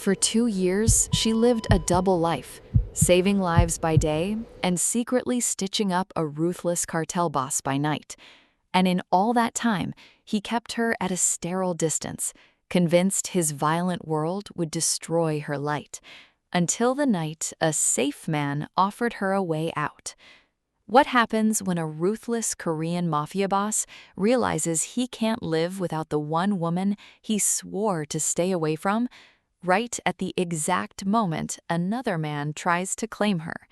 For 2 years, she lived a double life, saving lives by day and secretly stitching up a ruthless cartel boss by night. And in all that time, he kept her at a sterile distance, convinced his violent world would destroy her light, until the night a safe man offered her a way out. What happens when a ruthless Korean mafia boss realizes he can't live without the one woman he swore to stay away from, right at the exact moment another man tries to claim her?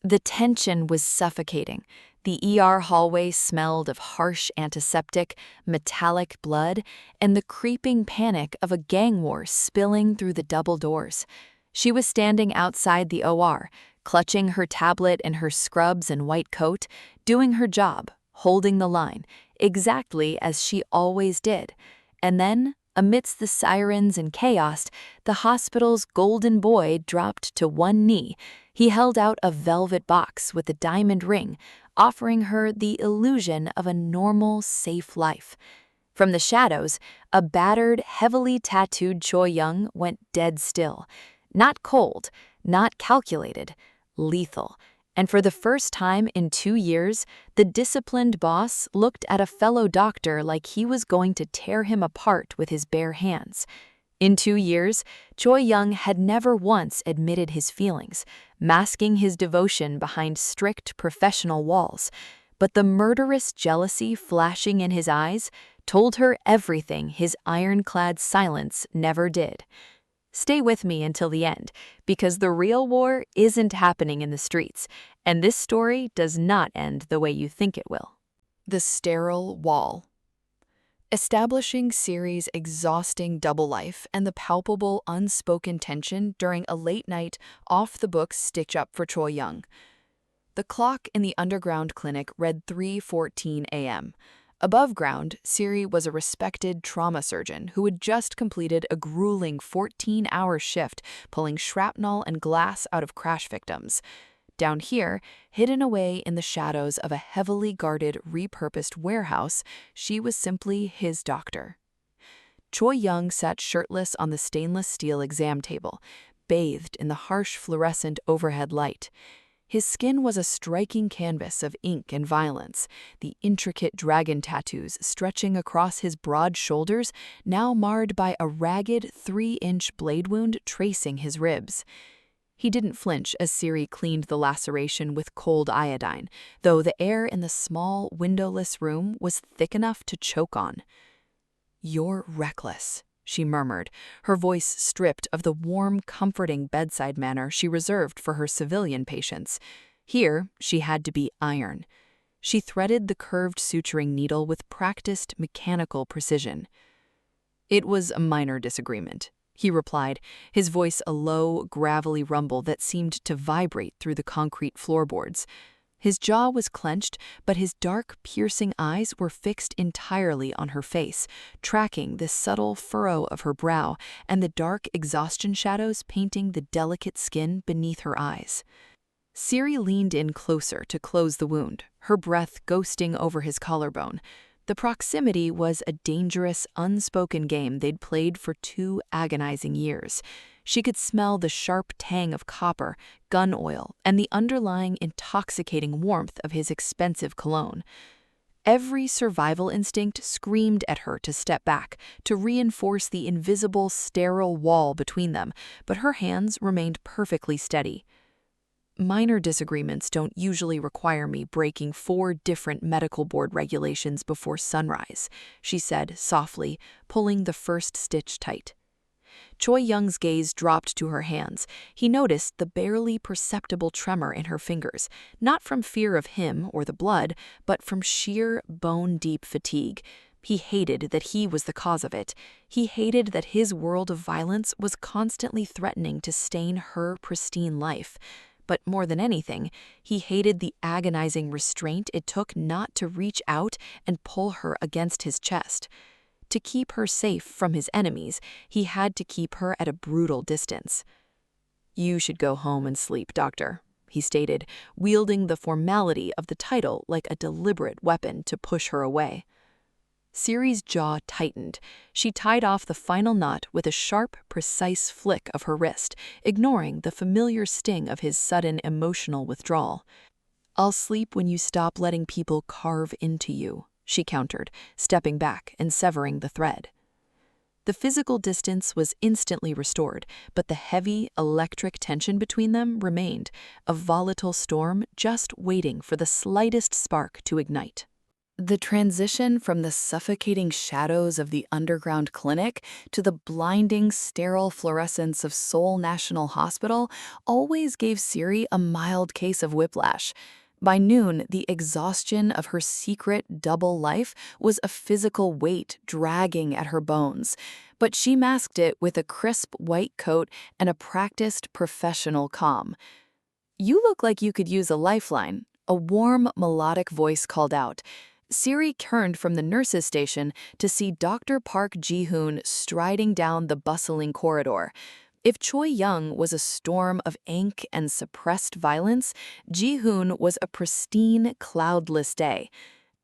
The tension was suffocating. The ER hallway smelled of harsh antiseptic, metallic blood, and the creeping panic of a gang war spilling through the double doors. She was standing outside the OR, clutching her tablet and her scrubs and white coat, doing her job, holding the line, exactly as she always did. And then, amidst the sirens and chaos, the hospital's golden boy dropped to one knee. He held out a velvet box with a diamond ring, offering her the illusion of a normal, safe life. From the shadows, a battered, heavily tattooed Choi-young went dead still. Not cold, not calculated, lethal. And for the first time in 2 years, the disciplined boss looked at a fellow doctor like he was going to tear him apart with his bare hands. In 2 years, Choi-young had never once admitted his feelings, masking his devotion behind strict professional walls. But the murderous jealousy flashing in his eyes told her everything his ironclad silence never did. Stay with me until the end, because the real war isn't happening in the streets, and this story does not end the way you think it will. The sterile wall. Establishing Siri's exhausting double life and the palpable unspoken tension during a late-night, off-the-books stitch-up for Choi-young. The clock in the underground clinic read 3:14 a.m. Above ground, Siri was a respected trauma surgeon who had just completed a grueling 14-hour shift pulling shrapnel and glass out of crash victims. Down here, hidden away in the shadows of a heavily guarded, repurposed warehouse, she was simply his doctor. Choi-young sat shirtless on the stainless steel exam table, bathed in the harsh fluorescent overhead light. His skin was a striking canvas of ink and violence, the intricate dragon tattoos stretching across his broad shoulders now marred by a ragged 3-inch blade wound tracing his ribs. He didn't flinch as Siri cleaned the laceration with cold iodine, though the air in the small, windowless room was thick enough to choke on. "You're reckless," she murmured, her voice stripped of the warm, comforting bedside manner she reserved for her civilian patients. Here, she had to be iron. She threaded the curved suturing needle with practiced, mechanical precision. "It was a minor disagreement," he replied, his voice a low, gravelly rumble that seemed to vibrate through the concrete floorboards. His jaw was clenched, but his dark, piercing eyes were fixed entirely on her face, tracking the subtle furrow of her brow and the dark exhaustion shadows painting the delicate skin beneath her eyes. Siri leaned in closer to close the wound, her breath ghosting over his collarbone. The proximity was a dangerous, unspoken game they'd played for 2 agonizing years. She could smell the sharp tang of copper, gun oil, and the underlying intoxicating warmth of his expensive cologne. Every survival instinct screamed at her to step back, to reinforce the invisible, sterile wall between them, but her hands remained perfectly steady. "Minor disagreements don't usually require me breaking 4 different medical board regulations before sunrise," she said softly, pulling the first stitch tight. Choi-young's gaze dropped to her hands. He noticed the barely perceptible tremor in her fingers, not from fear of him or the blood, but from sheer, bone-deep fatigue. He hated that he was the cause of it. He hated that his world of violence was constantly threatening to stain her pristine life. But more than anything, he hated the agonizing restraint it took not to reach out and pull her against his chest. To keep her safe from his enemies, he had to keep her at a brutal distance. "You should go home and sleep, doctor," he stated, wielding the formality of the title like a deliberate weapon to push her away. Siri's jaw tightened. She tied off the final knot with a sharp, precise flick of her wrist, ignoring the familiar sting of his sudden emotional withdrawal. "I'll sleep when you stop letting people carve into you," she countered, stepping back and severing the thread. The physical distance was instantly restored, but the heavy, electric tension between them remained, a volatile storm just waiting for the slightest spark to ignite. The transition from the suffocating shadows of the underground clinic to the blinding, sterile fluorescence of Seoul National Hospital always gave Siri a mild case of whiplash. By noon, the exhaustion of her secret double life was a physical weight dragging at her bones, but she masked it with a crisp white coat and a practiced professional calm. "You look like you could use a lifeline," a warm, melodic voice called out. Siri turned from the nurse's station to see Dr. Park Ji-hoon striding down the bustling corridor. If Choi-young was a storm of ink and suppressed violence, Ji-hoon was a pristine, cloudless day.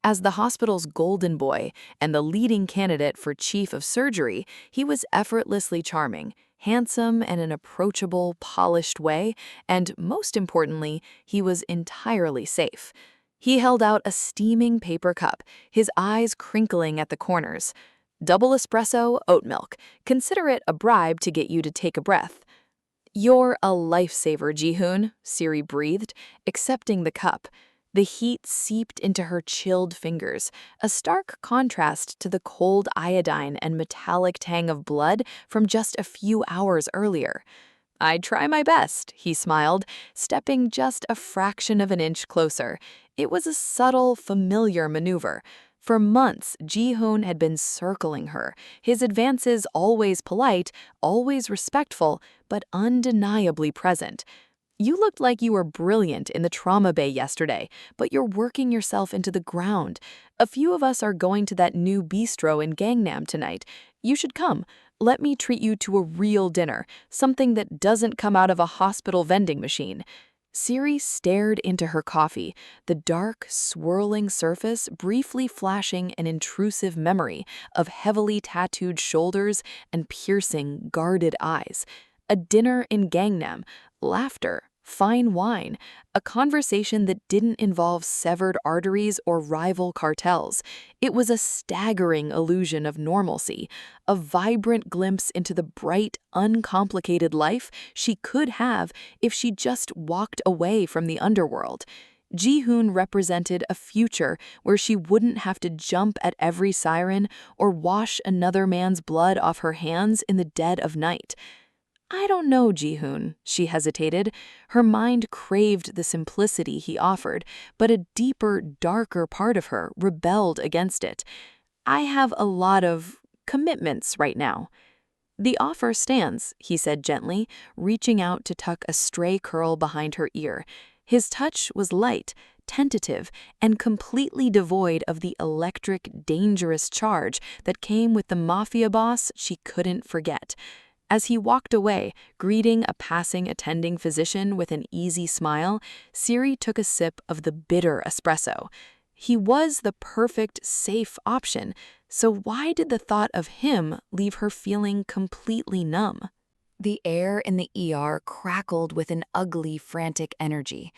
As the hospital's golden boy and the leading candidate for chief of surgery, he was effortlessly charming, handsome in an approachable, polished way, and most importantly, he was entirely safe. He held out a steaming paper cup, his eyes crinkling at the corners. "Double espresso, oat milk. Consider it a bribe to get you to take a breath." "You're a lifesaver, Ji-hoon," Siri breathed, accepting the cup. The heat seeped into her chilled fingers, a stark contrast to the cold iodine and metallic tang of blood from just a few hours earlier. "I try my best," he smiled, stepping just a fraction of an inch closer. It was a subtle, familiar maneuver. For months, Ji-hoon had been circling her, his advances always polite, always respectful, but undeniably present. "You looked like you were brilliant in the trauma bay yesterday, but you're working yourself into the ground. A few of us are going to that new bistro in Gangnam tonight. You should come. Let me treat you to a real dinner, something that doesn't come out of a hospital vending machine." Siri stared into her coffee, the dark, swirling surface briefly flashing an intrusive memory of heavily tattooed shoulders and piercing, guarded eyes. A dinner in Gangnam, laughter, fine wine, a conversation that didn't involve severed arteries or rival cartels. It was a staggering illusion of normalcy, a vibrant glimpse into the bright, uncomplicated life she could have if she just walked away from the underworld. Ji-hoon represented a future where she wouldn't have to jump at every siren or wash another man's blood off her hands in the dead of night. "I don't know, Ji-hoon," she hesitated. Her mind craved the simplicity he offered, but a deeper, darker part of her rebelled against it. "I have a lot of commitments right now." "The offer stands," he said gently, reaching out to tuck a stray curl behind her ear. His touch was light, tentative, and completely devoid of the electric, dangerous charge that came with the Mafia boss she couldn't forget. As he walked away, greeting a passing attending physician with an easy smile, Siri took a sip of the bitter espresso. He was the perfect, safe option, so why did the thought of him leave her feeling completely numb? The air in the ER crackled with an ugly, frantic energy.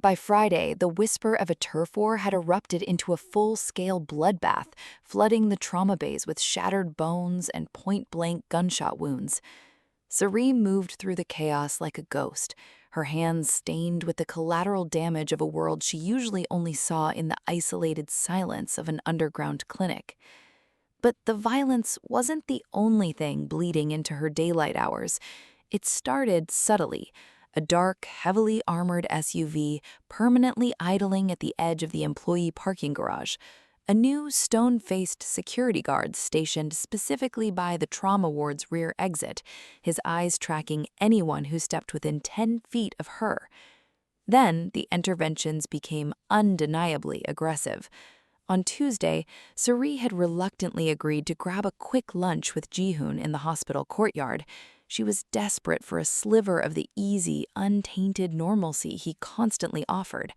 By Friday, the whisper of a turf war had erupted into a full-scale bloodbath, flooding the trauma bays with shattered bones and point-blank gunshot wounds. Siri moved through the chaos like a ghost, her hands stained with the collateral damage of a world she usually only saw in the isolated silence of an underground clinic. But the violence wasn't the only thing bleeding into her daylight hours. It started subtly. A dark, heavily armored SUV permanently idling at the edge of the employee parking garage. A new stone-faced security guard stationed specifically by the trauma ward's rear exit, his eyes tracking anyone who stepped within 10 feet of her. Then the interventions became undeniably aggressive. On Tuesday, Siri had reluctantly agreed to grab a quick lunch with Ji-hoon in the hospital courtyard. She was desperate for a sliver of the easy, untainted normalcy he constantly offered.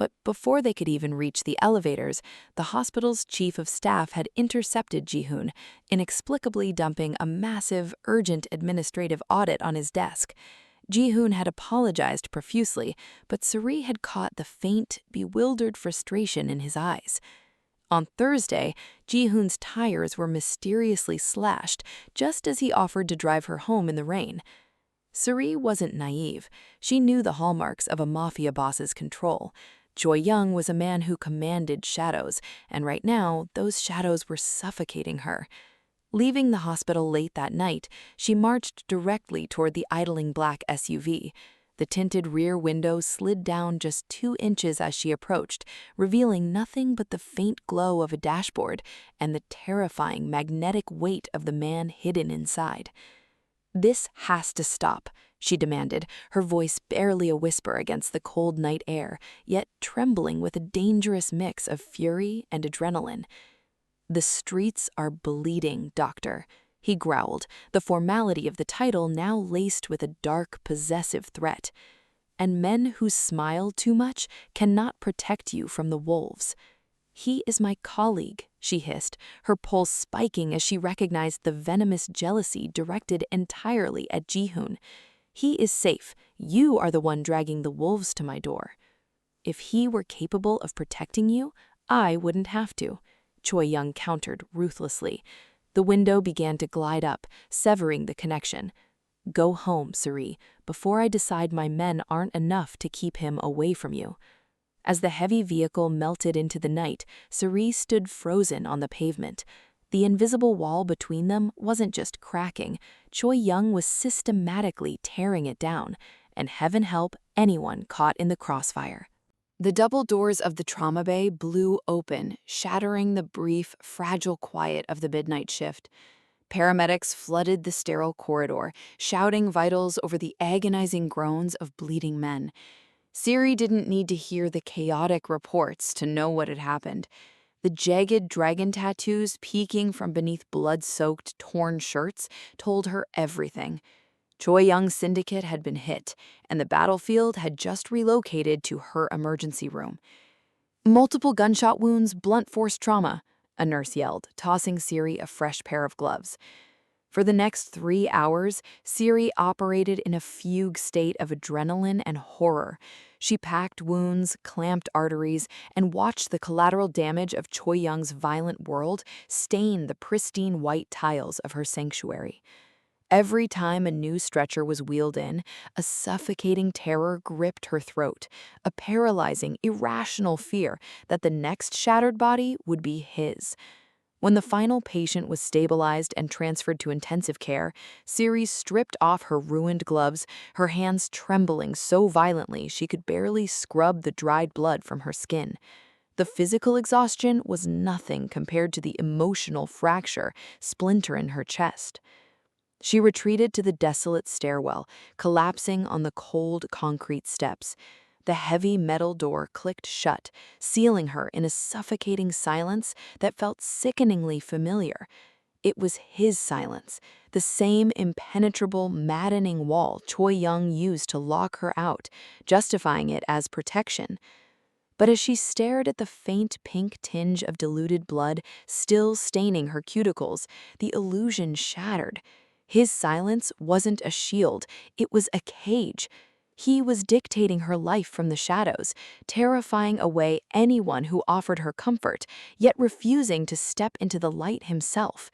But before they could even reach the elevators, the hospital's chief of staff had intercepted Ji-hoon, inexplicably dumping a massive, urgent administrative audit on his desk. Ji-hoon had apologized profusely, but Siri had caught the faint, bewildered frustration in his eyes. On Thursday, Ji-hoon's tires were mysteriously slashed just as he offered to drive her home in the rain. Siri wasn't naive. She knew the hallmarks of a mafia boss's control. Choi-young was a man who commanded shadows, and right now, those shadows were suffocating her. Leaving the hospital late that night, she marched directly toward the idling black SUV. The tinted rear window slid down just 2 inches as she approached, revealing nothing but the faint glow of a dashboard and the terrifying magnetic weight of the man hidden inside. "This has to stop," she demanded, her voice barely a whisper against the cold night air, yet trembling with a dangerous mix of fury and adrenaline. "The streets are bleeding, Doctor," he growled, the formality of the title now laced with a dark, possessive threat. "And men who smile too much cannot protect you from the wolves." "He is my colleague," she hissed, her pulse spiking as she recognized the venomous jealousy directed entirely at Ji-hoon. "He is safe. You are the one dragging the wolves to my door." "If he were capable of protecting you, I wouldn't have to," Choi-young countered ruthlessly. The window began to glide up, severing the connection. "Go home, Siri, before I decide my men aren't enough to keep him away from you." As the heavy vehicle melted into the night, Siri stood frozen on the pavement. The invisible wall between them wasn't just cracking. Choi-young was systematically tearing it down, and heaven help anyone caught in the crossfire. The double doors of the trauma bay blew open, shattering the brief, fragile quiet of the midnight shift. Paramedics flooded the sterile corridor, shouting vitals over the agonizing groans of bleeding men. Siri didn't need to hear the chaotic reports to know what had happened. The jagged dragon tattoos peeking from beneath blood-soaked, torn shirts told her everything. Choi-young's syndicate had been hit, and the battlefield had just relocated to her emergency room. "Multiple gunshot wounds, blunt force trauma," a nurse yelled, tossing Siri a fresh pair of gloves. For the next 3 hours, Siri operated in a fugue state of adrenaline and horror. She packed wounds, clamped arteries, and watched the collateral damage of Choi-young's violent world stain the pristine white tiles of her sanctuary. Every time a new stretcher was wheeled in, a suffocating terror gripped her throat, a paralyzing, irrational fear that the next shattered body would be his. When the final patient was stabilized and transferred to intensive care, Siri stripped off her ruined gloves, her hands trembling so violently she could barely scrub the dried blood from her skin. The physical exhaustion was nothing compared to the emotional fracture splinter in her chest. She retreated to the desolate stairwell, collapsing on the cold concrete steps. The heavy metal door clicked shut, sealing her in a suffocating silence that felt sickeningly familiar. It was his silence, the same impenetrable, maddening wall Choi-young used to lock her out, justifying it as protection. But as she stared at the faint pink tinge of diluted blood still staining her cuticles, the illusion shattered. His silence wasn't a shield, it was a cage. He was dictating her life from the shadows, terrifying away anyone who offered her comfort, yet refusing to step into the light himself.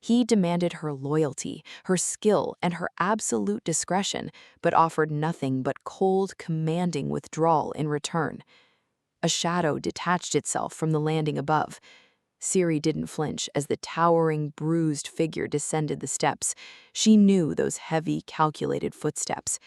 He demanded her loyalty, her skill, and her absolute discretion, but offered nothing but cold, commanding withdrawal in return. A shadow detached itself from the landing above. Siri didn't flinch as the towering, bruised figure descended the steps. She knew those heavy, calculated footsteps.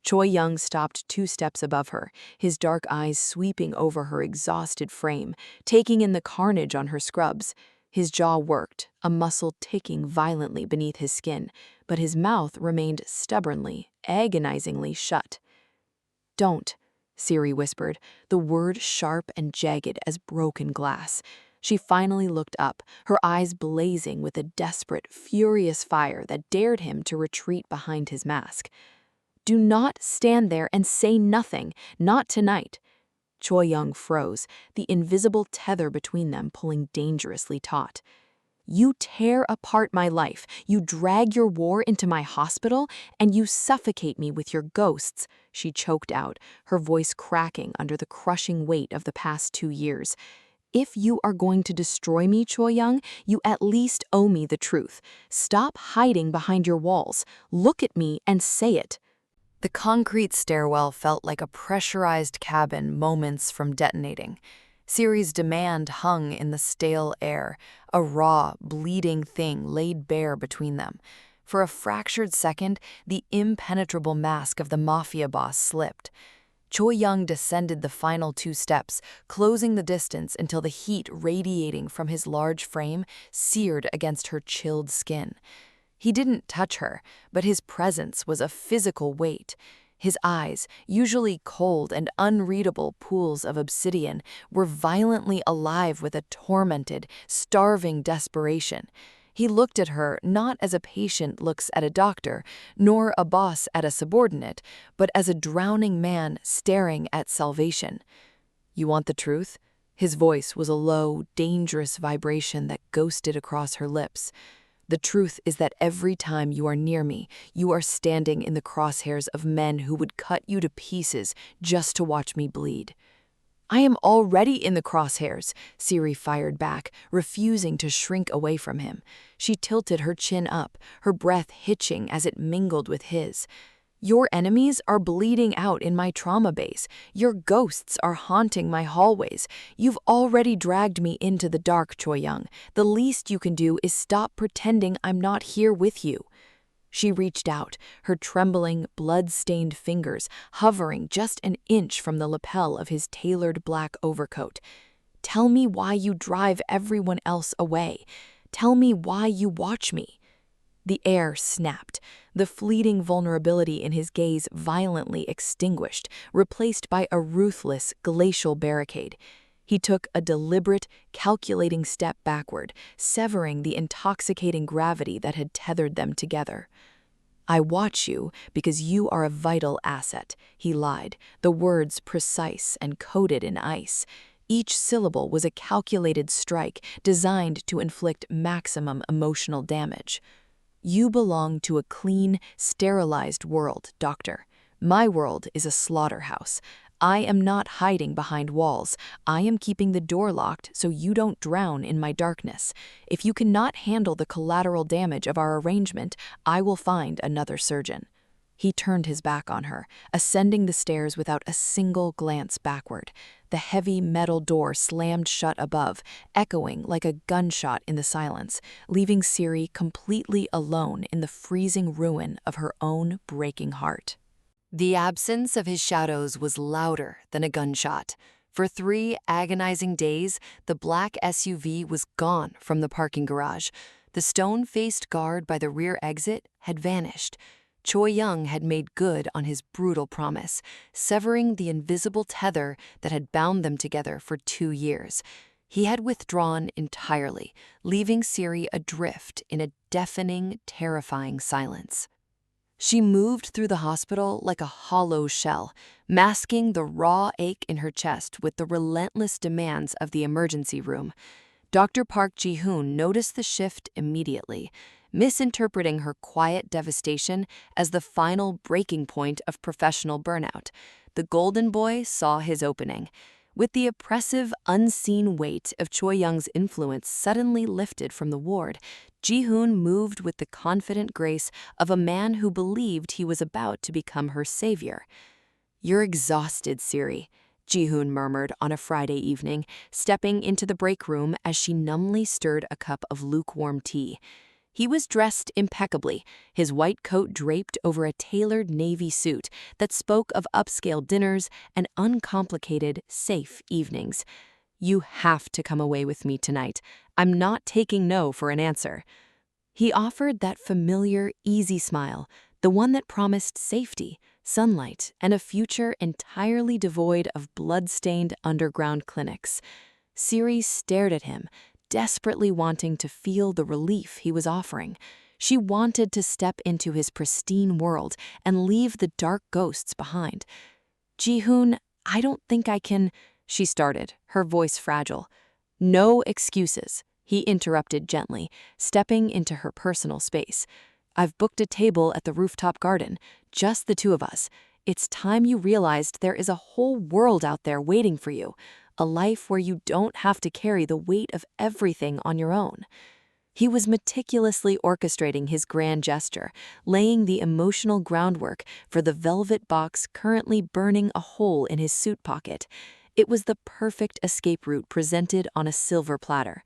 Choi-young stopped 2 steps above her, his dark eyes sweeping over her exhausted frame, taking in the carnage on her scrubs. His jaw worked, a muscle ticking violently beneath his skin, but his mouth remained stubbornly, agonizingly shut. "Don't," Siri whispered, the word sharp and jagged as broken glass. She finally looked up, her eyes blazing with a desperate, furious fire that dared him to retreat behind his mask. "Do not stand there and say nothing, not tonight." Choi-young froze, the invisible tether between them pulling dangerously taut. You tear apart my life, you drag your war into my hospital, and you suffocate me with your ghosts, she choked out, her voice cracking under the crushing weight of the past 2 years. If you are going to destroy me, Choi-young, you at least owe me the truth. Stop hiding behind your walls. Look at me and say it. The concrete stairwell felt like a pressurized cabin moments from detonating. Siri's demand hung in the stale air, a raw, bleeding thing laid bare between them. For a fractured second, the impenetrable mask of the Mafia boss slipped. Choi-young descended the final 2 steps, closing the distance until the heat radiating from his large frame seared against her chilled skin. He didn't touch her, but his presence was a physical weight. His eyes, usually cold and unreadable pools of obsidian, were violently alive with a tormented, starving desperation. He looked at her not as a patient looks at a doctor, nor a boss at a subordinate, but as a drowning man staring at salvation. "You want the truth?" His voice was a low, dangerous vibration that ghosted across her lips. "The truth is that every time you are near me, you are standing in the crosshairs of men who would cut you to pieces just to watch me bleed." "I am already in the crosshairs," Siri fired back, refusing to shrink away from him. She tilted her chin up, her breath hitching as it mingled with his. "Your enemies are bleeding out in my trauma base. Your ghosts are haunting my hallways. You've already dragged me into the dark, Choi-young. The least you can do is stop pretending I'm not here with you." She reached out, her trembling, blood-stained fingers hovering just an inch from the lapel of his tailored black overcoat. "Tell me why you drive everyone else away. Tell me why you watch me." The air snapped, the fleeting vulnerability in his gaze violently extinguished, replaced by a ruthless, glacial barricade. He took a deliberate, calculating step backward, severing the intoxicating gravity that had tethered them together. "I watch you because you are a vital asset," he lied, the words precise and coated in ice. Each syllable was a calculated strike designed to inflict maximum emotional damage. "You belong to a clean, sterilized world, Doctor. My world is a slaughterhouse. I am not hiding behind walls. I am keeping the door locked so you don't drown in my darkness. If you cannot handle the collateral damage of our arrangement, I will find another surgeon." He turned his back on her, ascending the stairs without a single glance backward. The heavy metal door slammed shut above, echoing like a gunshot in the silence, leaving Siri completely alone in the freezing ruin of her own breaking heart. The absence of his shadows was louder than a gunshot. For 3 agonizing days, the black SUV was gone from the parking garage. The stone-faced guard by the rear exit had vanished. Choi-young had made good on his brutal promise, severing the invisible tether that had bound them together for 2 years. He had withdrawn entirely, leaving Siri adrift in a deafening, terrifying silence. She moved through the hospital like a hollow shell, masking the raw ache in her chest with the relentless demands of the emergency room. Dr. Park Ji-hoon noticed the shift immediately, misinterpreting her quiet devastation as the final breaking point of professional burnout. The golden boy saw his opening. With the oppressive, unseen weight of Choi-young's influence suddenly lifted from the ward, Ji-hoon moved with the confident grace of a man who believed he was about to become her savior. "You're exhausted, Siri," Ji-hoon murmured on a Friday evening, stepping into the break room as she numbly stirred a cup of lukewarm tea. He was dressed impeccably, his white coat draped over a tailored navy suit that spoke of upscale dinners and uncomplicated, safe evenings. "You have to come away with me tonight. I'm not taking no for an answer." He offered that familiar, easy smile, the one that promised safety, sunlight, and a future entirely devoid of blood-stained underground clinics. Siri stared at him, desperately wanting to feel the relief he was offering. She wanted to step into his pristine world and leave the dark ghosts behind. "Ji-hoon, I don't think I can..." she started, her voice fragile. No excuses, he interrupted gently, stepping into her personal space. I've booked a table at the rooftop garden, just the two of us. It's time you realized there is a whole world out there waiting for you, a life where you don't have to carry the weight of everything on your own. He was meticulously orchestrating his grand gesture, laying the emotional groundwork for the velvet box currently burning a hole in his suit pocket. It was the perfect escape route presented on a silver platter.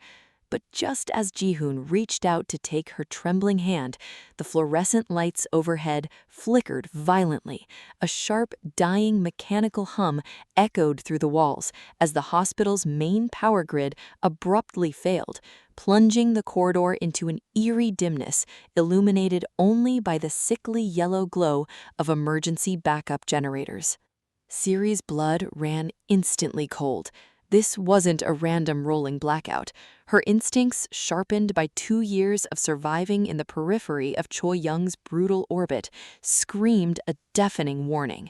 But just as Ji-hoon reached out to take her trembling hand, the fluorescent lights overhead flickered violently. A sharp, dying mechanical hum echoed through the walls as the hospital's main power grid abruptly failed, plunging the corridor into an eerie dimness, illuminated only by the sickly yellow glow of emergency backup generators. Siri's blood ran instantly cold. This wasn't a random rolling blackout. Her instincts, sharpened by 2 years of surviving in the periphery of Choi-young's brutal orbit, screamed a deafening warning.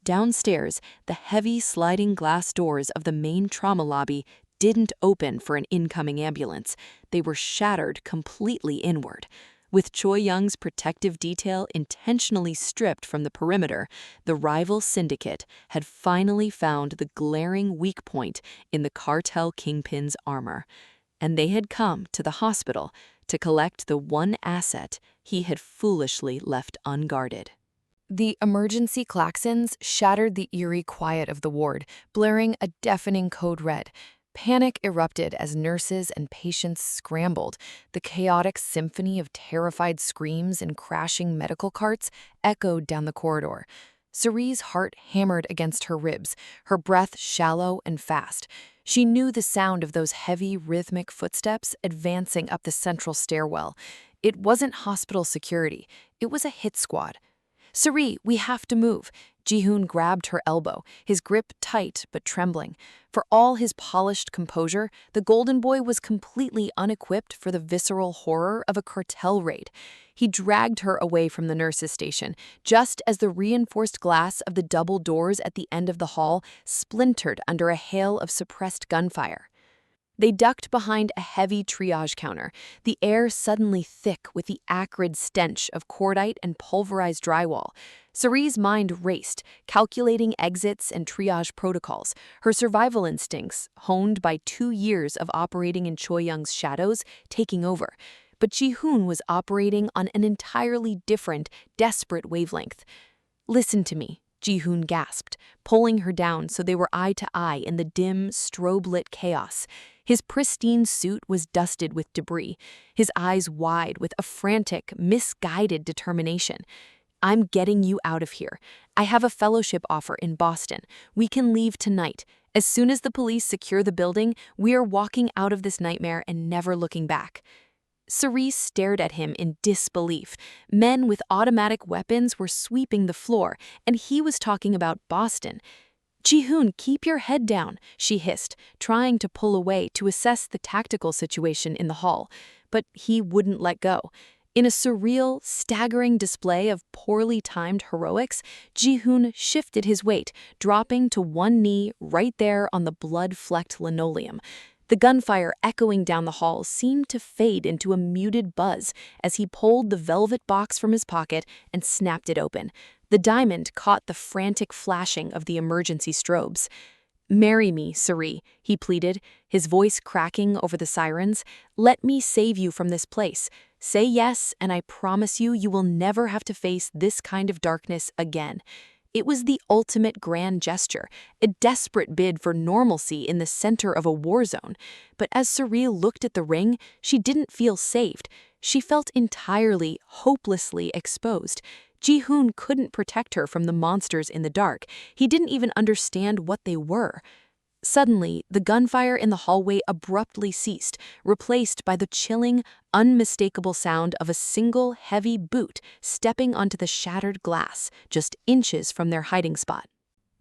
Downstairs, the heavy sliding glass doors of the main trauma lobby didn't open for an incoming ambulance. They were shattered completely inward. With Choi-young's protective detail intentionally stripped from the perimeter, the rival syndicate had finally found the glaring weak point in the cartel kingpin's armor. And they had come to the hospital to collect the one asset he had foolishly left unguarded. The emergency klaxons shattered the eerie quiet of the ward, blaring a deafening code red. Panic erupted as nurses and patients scrambled. The chaotic symphony of terrified screams and crashing medical carts echoed down the corridor. Siri's heart hammered against her ribs, her breath shallow and fast. She knew the sound of those heavy, rhythmic footsteps advancing up the central stairwell. It wasn't hospital security. It was a hit squad. "Siri, we have to move." Ji-hoon grabbed her elbow, his grip tight but trembling. For all his polished composure, the golden boy was completely unequipped for the visceral horror of a cartel raid. He dragged her away from the nurses' station, just as the reinforced glass of the double doors at the end of the hall splintered under a hail of suppressed gunfire. They ducked behind a heavy triage counter, the air suddenly thick with the acrid stench of cordite and pulverized drywall. Siri's mind raced, calculating exits and triage protocols, her survival instincts, honed by 2 years of operating in Choi-young's shadows, taking over. But Ji-hoon was operating on an entirely different, desperate wavelength. "Listen to me," Ji-hoon gasped, pulling her down so they were eye to eye in the dim, strobe-lit chaos. His pristine suit was dusted with debris, his eyes wide with a frantic, misguided determination. "I'm getting you out of here. I have a fellowship offer in Boston. We can leave tonight. As soon as the police secure the building, we are walking out of this nightmare and never looking back." Siri stared at him in disbelief. Men with automatic weapons were sweeping the floor, and he was talking about Boston. "Ji-hoon, keep your head down," she hissed, trying to pull away to assess the tactical situation in the hall. But he wouldn't let go. In a surreal, staggering display of poorly timed heroics, Ji-hoon shifted his weight, dropping to one knee right there on the blood-flecked linoleum. The gunfire echoing down the hall seemed to fade into a muted buzz as he pulled the velvet box from his pocket and snapped it open. The diamond caught the frantic flashing of the emergency strobes. "Marry me, Siri," he pleaded, his voice cracking over the sirens. "Let me save you from this place. Say yes, and I promise you, you will never have to face this kind of darkness again." It was the ultimate grand gesture, a desperate bid for normalcy in the center of a war zone. But as Siri looked at the ring, she didn't feel saved. She felt entirely, hopelessly exposed. Ji-hoon couldn't protect her from the monsters in the dark. He didn't even understand what they were. Suddenly, the gunfire in the hallway abruptly ceased, replaced by the chilling, unmistakable sound of a single heavy boot stepping onto the shattered glass, just inches from their hiding spot.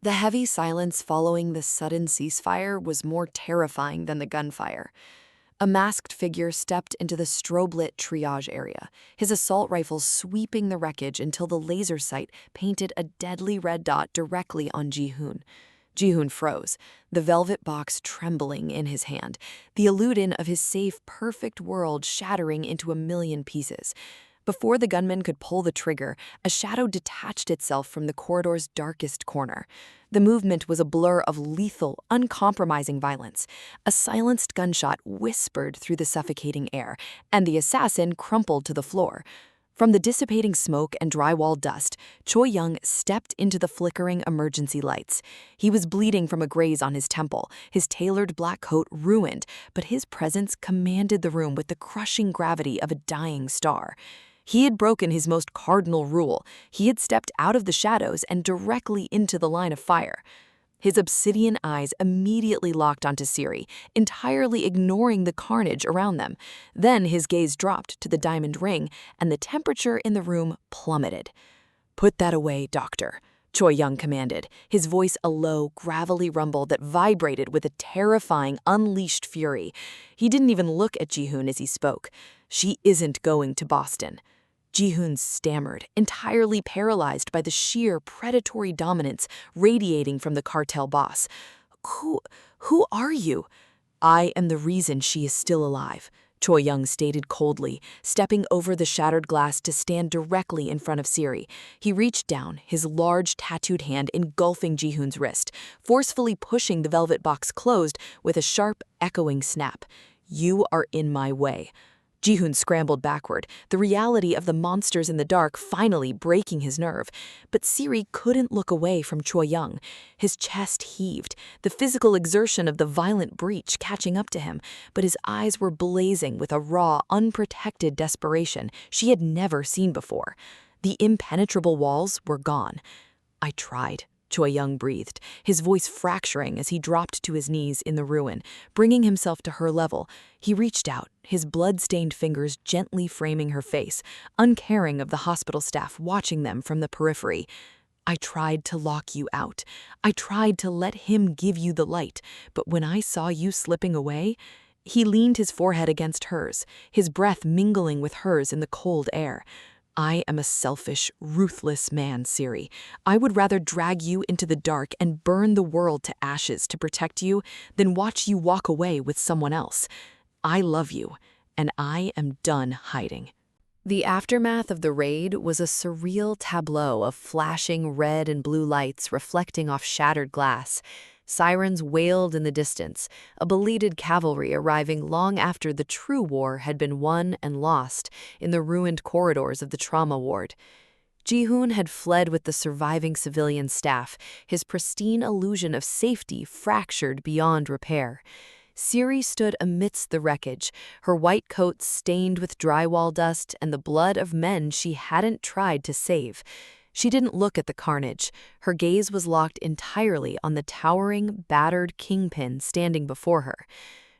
The heavy silence following this sudden ceasefire was more terrifying than the gunfire. A masked figure stepped into the strobe-lit triage area, his assault rifle sweeping the wreckage until the laser sight painted a deadly red dot directly on Ji-hoon. Ji-hoon froze, the velvet box trembling in his hand, the illusion of his safe, perfect world shattering into a million pieces. Before the gunman could pull the trigger, a shadow detached itself from the corridor's darkest corner. The movement was a blur of lethal, uncompromising violence. A silenced gunshot whispered through the suffocating air, and the assassin crumpled to the floor. From the dissipating smoke and drywall dust, Choi-young stepped into the flickering emergency lights. He was bleeding from a graze on his temple, his tailored black coat ruined, but his presence commanded the room with the crushing gravity of a dying star. He had broken his most cardinal rule. He had stepped out of the shadows and directly into the line of fire. His obsidian eyes immediately locked onto Siri, entirely ignoring the carnage around them. Then his gaze dropped to the diamond ring, and the temperature in the room plummeted. "Put that away, Doctor," Choi-young commanded, his voice a low, gravelly rumble that vibrated with a terrifying, unleashed fury. He didn't even look at Ji-hoon as he spoke. "She isn't going to Boston." Ji-hoon stammered, entirely paralyzed by the sheer predatory dominance radiating from the cartel boss. Who are you?" "I am the reason she is still alive," Choi-young stated coldly, stepping over the shattered glass to stand directly in front of Siri. He reached down, his large tattooed hand engulfing Ji-hoon's wrist, forcefully pushing the velvet box closed with a sharp, echoing snap. "You are in my way." Ji-hoon scrambled backward, the reality of the monsters in the dark finally breaking his nerve. But Siri couldn't look away from Choi-young. His chest heaved, the physical exertion of the violent breach catching up to him, but his eyes were blazing with a raw, unprotected desperation she had never seen before. The impenetrable walls were gone. "I tried," Choi-young breathed, his voice fracturing as he dropped to his knees in the ruin, bringing himself to her level. He reached out, his blood-stained fingers gently framing her face, uncaring of the hospital staff watching them from the periphery. "I tried to lock you out. I tried to let him give you the light, but when I saw you slipping away..." He leaned his forehead against hers, his breath mingling with hers in the cold air. "I am a selfish, ruthless man, Siri. I would rather drag you into the dark and burn the world to ashes to protect you than watch you walk away with someone else. I love you, and I am done hiding." The aftermath of the raid was a surreal tableau of flashing red and blue lights reflecting off shattered glass. Sirens wailed in the distance, a beleaguered cavalry arriving long after the true war had been won and lost in the ruined corridors of the trauma ward. Ji-hoon had fled with the surviving civilian staff, his pristine illusion of safety fractured beyond repair. Siri stood amidst the wreckage, her white coat stained with drywall dust and the blood of men she hadn't tried to save. She didn't look at the carnage. Her gaze was locked entirely on the towering, battered kingpin standing before her.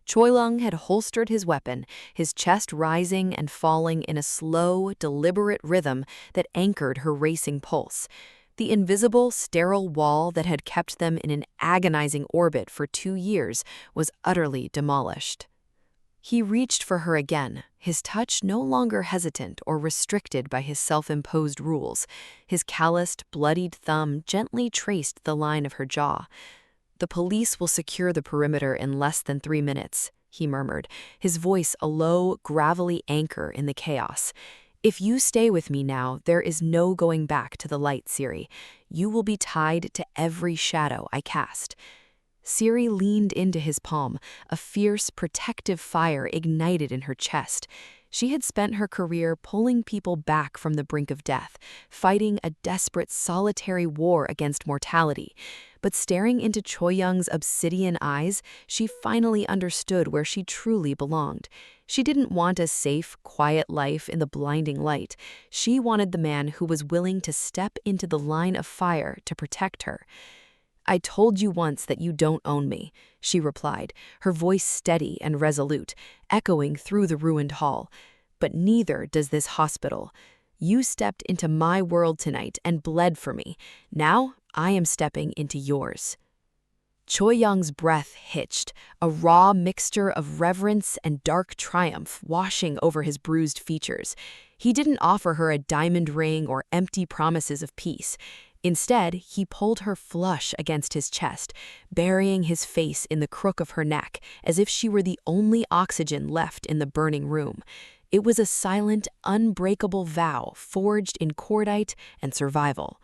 Choi-young had holstered his weapon, his chest rising and falling in a slow, deliberate rhythm that anchored her racing pulse. The invisible, sterile wall that had kept them in an agonizing orbit for 2 years was utterly demolished. He reached for her again, his touch no longer hesitant or restricted by his self-imposed rules. His calloused, bloodied thumb gently traced the line of her jaw. "The police will secure the perimeter in less than 3 minutes," he murmured, his voice a low, gravelly anchor in the chaos. "If you stay with me now, there is no going back to the light, Siri. You will be tied to every shadow I cast." Siri leaned into his palm, a fierce, protective fire ignited in her chest. She had spent her career pulling people back from the brink of death, fighting a desperate, solitary war against mortality. But staring into Choi-young's obsidian eyes, she finally understood where she truly belonged. She didn't want a safe, quiet life in the blinding light. She wanted the man who was willing to step into the line of fire to protect her. "I told you once that you don't own me," she replied, her voice steady and resolute, echoing through the ruined hall. "But neither does this hospital. You stepped into my world tonight and bled for me. Now I am stepping into yours." Choi-young's breath hitched, a raw mixture of reverence and dark triumph washing over his bruised features. He didn't offer her a diamond ring or empty promises of peace. Instead, he pulled her flush against his chest, burying his face in the crook of her neck, as if she were the only oxygen left in the burning room. It was a silent, unbreakable vow forged in cordite and survival.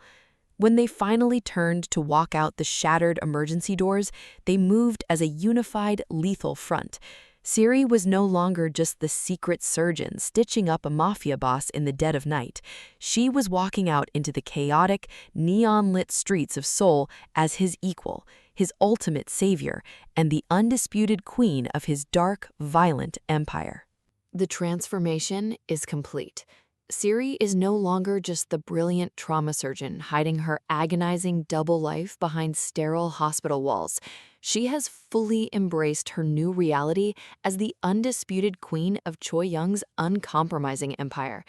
When they finally turned to walk out the shattered emergency doors, they moved as a unified, lethal front. Siri was no longer just the secret surgeon stitching up a mafia boss in the dead of night. She was walking out into the chaotic, neon-lit streets of Seoul as his equal, his ultimate savior, and the undisputed queen of his dark, violent empire. The transformation is complete. Siri is no longer just the brilliant trauma surgeon hiding her agonizing double life behind sterile hospital walls. She has fully embraced her new reality as the undisputed queen of Choi-young's uncompromising empire.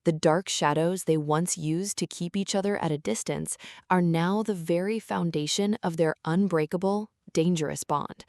The dark shadows they once used to keep each other at a distance are now the very foundation of their unbreakable, dangerous bond.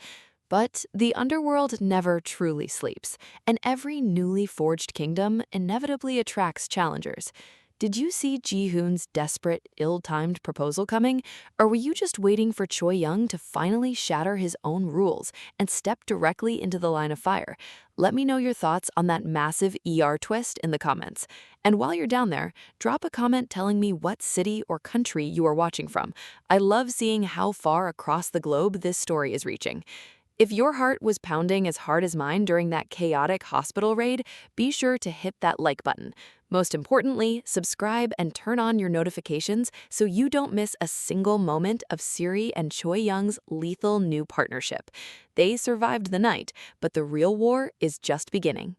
But the underworld never truly sleeps, and every newly forged kingdom inevitably attracts challengers. Did you see Ji-hoon's desperate, ill-timed proposal coming, or were you just waiting for Choi-young to finally shatter his own rules and step directly into the line of fire? Let me know your thoughts on that massive twist in the comments. And while you're down there, drop a comment telling me what city or country you are watching from. I love seeing how far across the globe this story is reaching. If your heart was pounding as hard as mine during that chaotic hospital raid, be sure to hit that like button. Most importantly, subscribe and turn on your notifications so you don't miss a single moment of Siri and Choi-young's lethal new partnership. They survived the night, but the real war is just beginning.